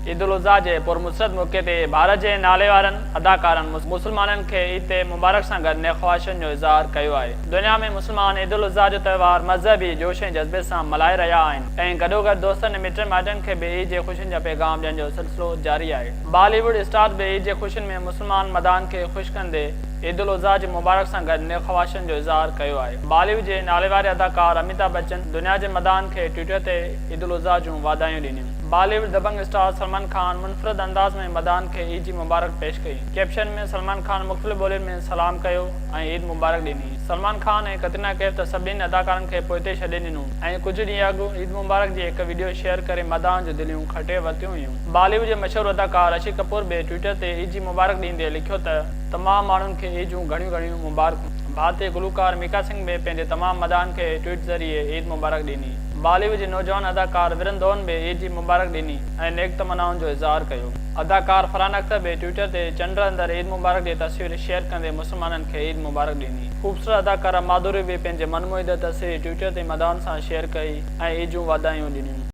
ईद उल अज़हा जे पुरमुसरत मौक़े ते भारत जे नाले वारनि अदाकारनि मुस्लमाननि खे ईद ते मुबारक सां गॾु ख़्वाहिशुनि जो इज़हार कयो आहे। दुनिया में मुस्लमान ईद उल अज़हा जो त्योहार मज़हबी जोश ऐं जज़्बे सां मल्हाए रहिया आहिनि ऐं गॾोगॾु दोस्तनि ऐं मिटनि माइटनि खे बि ईद जे ख़ुशियुनि जा पैगाम ॾियण जो सिलसिलो जारी आहे। बॉलीवुड स्टार बि ईद जे ख़ुशियुनि में मुस्लमान मदान खे ख़ुशि कंदे ईद उल अज़हा जी मुबारक सां गॾु ख़्वाहिशुनि जो इज़हार कयो आहे। बॉलीवुड जे नाले वारे अदाकार अमिताभ बच्चन दुनिया जे मदान खे ट्विटर ते ईद उल अज़हा जूं वाधायूं ॾिनियूं। बॉलीवुड दबंग स्टार सलमान खान मुनफरद अंदाज़ में मदान खे ईद जी मुबारक पेश कई। कैप्शन में सलमान खान मुख़्तलिफ़ ॿोलियुनि में सलाम कयो ऐं ईद मुबारक ॾिनी। सलमान खान ऐं कतरीना कैफ़ त सभिनी अदाकारनि खे पोइ ते छॾे ॾिनो ऐं कुझु ॾींहं अॻु ईद मुबारक जी हिकु वीडियो शेयर करे मदान जूं दिलियूं खटे वरितियूं हुयूं। बॉलीवुड जे मशहूरु अदाकार ऋषि कपूर बि ट्विटर ते ईद जी मुबारक ॾींदे लिखियो त तमामु माण्हुनि खे ईद जूं घणियूं घणियूं मुबारकूं। भारतीय गुलकार मीका सिंह बि पंहिंजे तमामु मदान खे ट्वीट ज़रिए ईद मुबारक ॾिनी। बॉलीवुड जे नौजवान अदाकार विरेन धवन बि ईद जी मुबारक ॾिनी ऐं नेक तमन्नाउनि जो इज़हार कयो। अदाकार फरहान अख्तर बि ट्विटर ते चंड अंदरि ईद मुबारक जी तस्वीर शेयर कंदे मुस्लमाननि खे ईद मुबारक ॾिनी। ख़ूबसूरत अदाकारा माधुरी बि पंहिंजे मनमोहिंदड़ तस्वीर ट्विटर ते मदान सां शेयर कई ऐं ईद जूं वाधायूं ॾिनियूं।